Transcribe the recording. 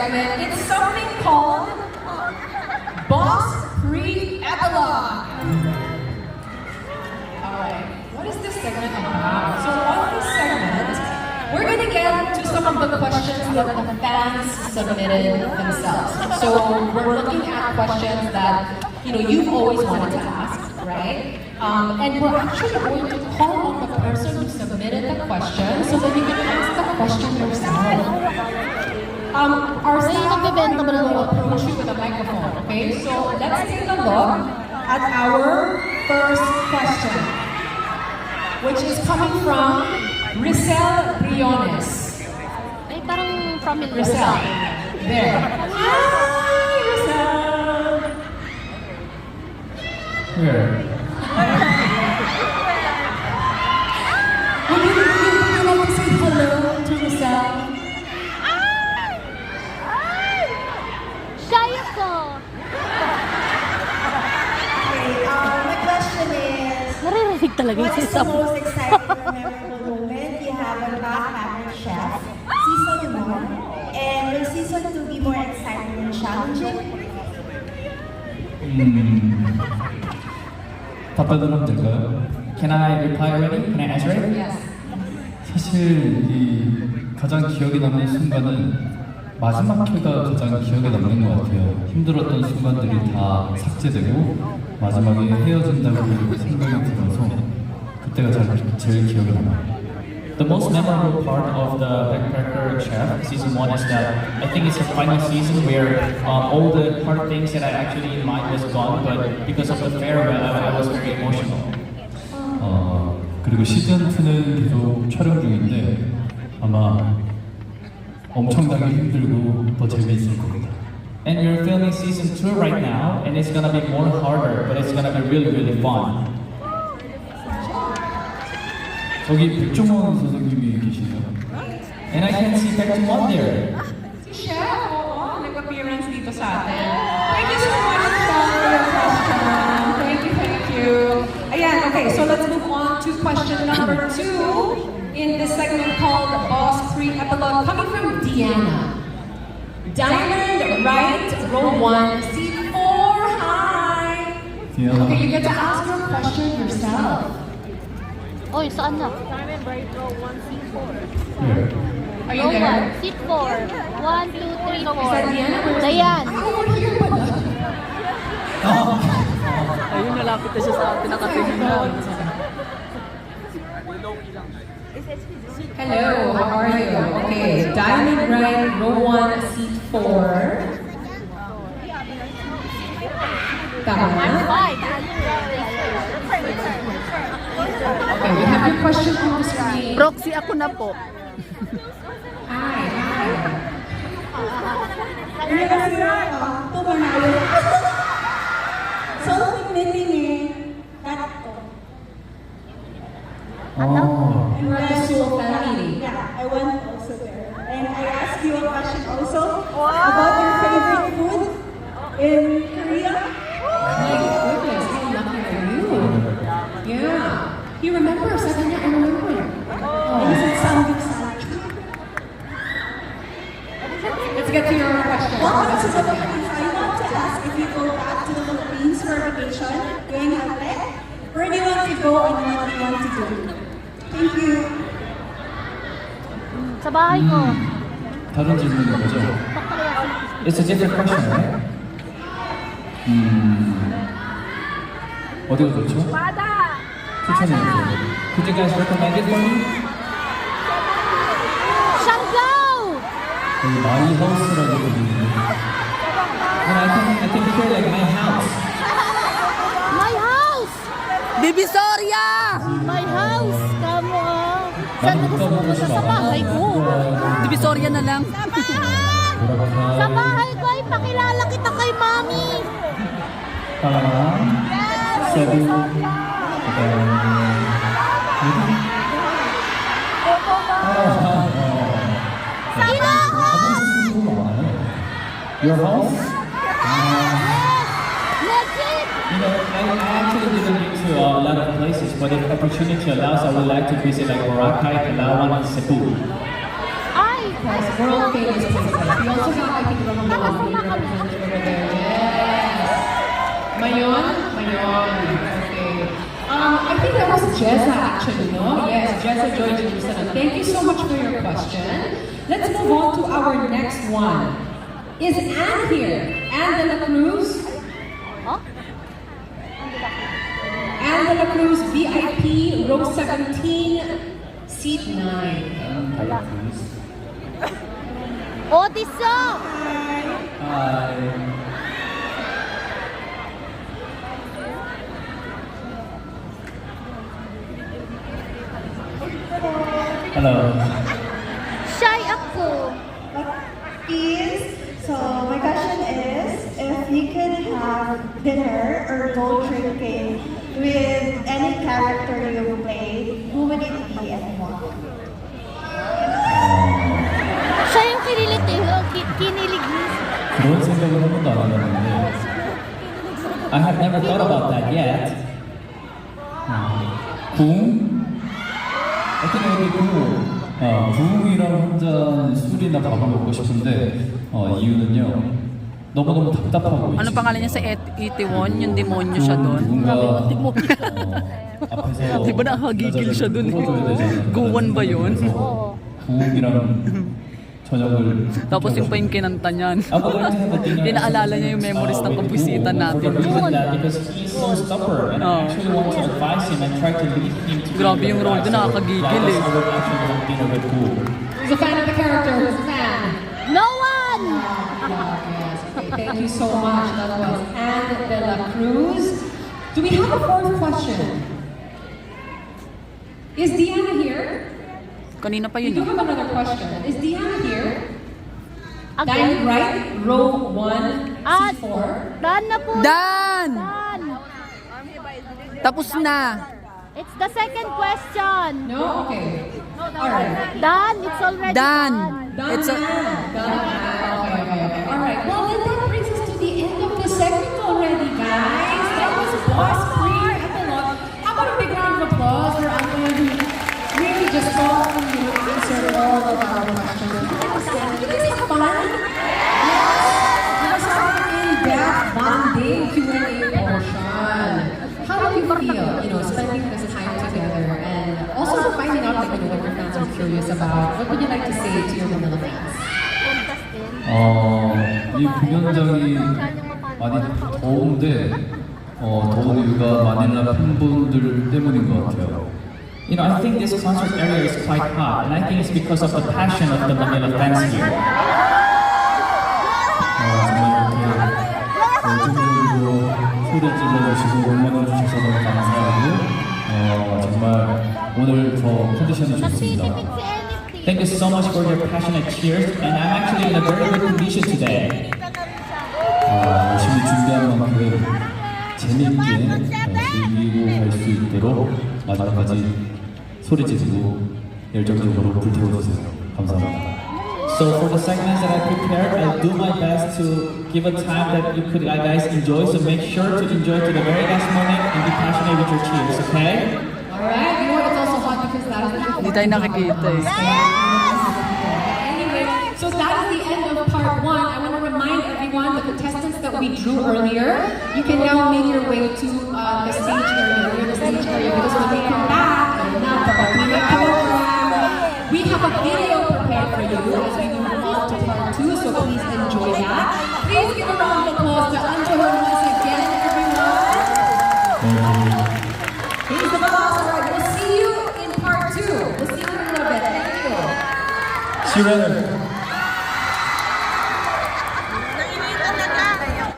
segment. It's something called Boss Pre-Epilogue. Alright, what is this segment about? So on this segment, we're gonna get to some of the questions that the fans submitted themselves. So we're looking at questions that you've always wanted to ask, right? And we're actually going to call on the person who submitted the question so that you can ask the question yourself. Our staff will approach you with a microphone, okay? So let's take a look at our first question, which is coming from Rizal Briones. Ay, parang familiar. Rizal. There. Hi, Rizal. Here. Would you like to say hello to Rizal? Shy ako. Okay, my question is, Naririnig talaga yung what is the sisap. most exciting or memorable moment you have on Backpacker Chef Season 1? And will Season 2 be more exciting and challenging? 답변을 될까요? Can I reply already? Can I answer it? Yes. 사실 이 가장 기억에 남는 순간은 마지막 회가 가장 기억에 남는 것 같아요. 힘들었던 순간들이 다 삭제되고 마지막에 헤어진다고 생각이 들어서 그때가 제일 기억에 남아요. The most memorable part of the Backpacker Chef Season 1 is that I think it's the final season where all the hard things that I actually in mind was gone, but because of the farewell, I was very emotional. 그리고 시즌 2는 계속 촬영 중인데 아마 엄청나게 힘들고 더 재미있을 겁니다. And we're filming season 2 right now, and it's gonna be more harder, but it's gonna be really, really fun. 저기 백종원 선생님이 계시네요. And I can see 백종원 there. Si Chef, oo, nag-appearance dito sa atin. Thank you so much, Chef, for your question. Thank you. Ayan, okay, so let's move on to question number 2 in this segment called Boss Pre-Epilogue, coming from Deanna. Diamond Right, row 1, seat 4, hi! Deanna. Okay, you get to ask your question yourself. Oy, saan na? Diamond Bright Row 1, Seat 4. Here. Are you Row there? 1, Seat 4. 1, 2, 3, 4. Is that Deanna? Dayan. Over here pala. Ayun, nalapit na siya sa atin, nakatingin na. Hello, how are you? Okay, Diamond Right, row 1, seat 4. Tama. Okay, we have your question on the screen. Proxy ako na po. Hi. Ini kasi ito manalo. So, tignitin eh. Kat ko. Oh. You are the Soul family. Yeah, I went also there. And I asked you a question also about your favorite food in Korea. My goodness, how lucky are you? Yeah. He remembers. Sabi niya, I remember. And you said samgyeopsal. Let's get to your question. Welcome to the Philippines. I want to ask if you go back to the Philippines for vacation, going holiday, where do you want to go and what do you want to do? Thank you. Sa bahay ko. 다른 질문인 거죠? It's a different question, right? 어디가 좋죠? 추천해주세요. Could you guys recommend it for me? Siargao! 여기 마이 하우스라고 들리는데. And I can hear like my house. My house! Divisoria! My house! Kamo ah. Saan 나는 mo gusto 못 pumunta? 가보고 Sa bahay ko. Divisoria na lang. Sa bahay ko ay pakilala kita kay Mami. Palawan, Cebu, Your house? Legit! You know, I actually didn't get to a lot of places, but if opportunity allows, I would like to visit like Boracay, Palawan, and Cebu. Ay! World famous places like We also have, I think, Ramon representative over there. Yes. Mayon? Okay. I think that was Jezza actually, no? Yes, Jezza Joy Jerusalem. Thank you so much for your question. Let's move on to our next one. Is Anne here? Anne de la Cruz? Anne de la Cruz, VIP, row 17, seat 9. Audition! Hi. Hello. Shy ako. Please. So my question is, if you could have dinner or go drinking with any character you play, who would it be and why? Siya yung kinilig niya. 그런 생각을 한 번도 안 해봤는데 I have never thought about that yet. 부흥? 어떻게 여기 부흥이랑 혼자 술이나 밥을 먹고 싶은데 이유는요 너무너무 답답하고 Ano pangalan niya sa Itaewon? Yung demonyo siya doon. 누군가 앞에서 Di ba nakakagigil siya dun eh? Guwan ba yun? Oo. 부흥이랑 저녁을 Tapos yung pa yung kinanta niyan. I'm going to have a dinner. Di naalala niya yung memories ng pabisita natin. For the reason that because he's so stubborn and I actually want to advise him and try to lead him to Grabe yung role doon, nakakagigil eh. I would actually have dinner with Bull. Who's a fan of the character? Who's a fan? No one! Yes, okay, thank you so much. That was Anne de la Cruz. Do we have a fourth question? Is Deanna here? Kanina pa We yun do ah. have another question. Is Deanna here? Again? Diane Wright, row 1, Ah, C4. Dan na po. Dan! Dan! Tapos na. It's the second question. No? Okay. Alright. Dan, it's already Dan. Done It's a- na. Okay. Alright. Well, then that brings us to the end of the segment already, guys. That was Boss Free Epilogue. How about a big round of applause for everyone who really just answered all of our questions. You guys have fun? Yes. We also have an in-depth bonding Q&A portion. How do you feel, spending this time together and also finding out what your fans are curious about? What would you like to say to your Manila fans? 이 공연장이 많이 더운데 더운 이유가 마닐라 팬분들 때문인 것 같아요. You know, I think this concert area is quite hot, and I think it's because of the passion of the Manila fans here. 정말 이렇게 열정적으로 소리 질러주시고 응원해주셔서 너무 감사하고 정말 오늘 더 컨디션이 좋습니다. Thank you so much for your passionate cheers, and I'm actually in a very good condition today. 열심히 준비한 만큼 재미있게 즐기고 갈 수 있도록 마지막까지 소리 지르고 열정적으로 불태워주세요. 감사합니다. So for the segments that I prepared, I'll do my best to give a time that you could guys enjoy. So make sure to enjoy to the very last moment and be passionate with your cheers, okay? Alright, you know what? It's also hot because that is the Hindi tayo nakikita eh. Anyway, so that is the end of part 1. I want to remind everyone the contestants that we drew earlier, you can now make your way to the stage area, because when we come back, we have a video prepared for you as we move on to part 2, so please enjoy that. Please give a round of applause to Antoine once again, everyone. He's the boss. Alright, we'll see you in part 2. We'll see you in a little bit. Thank you. See you later.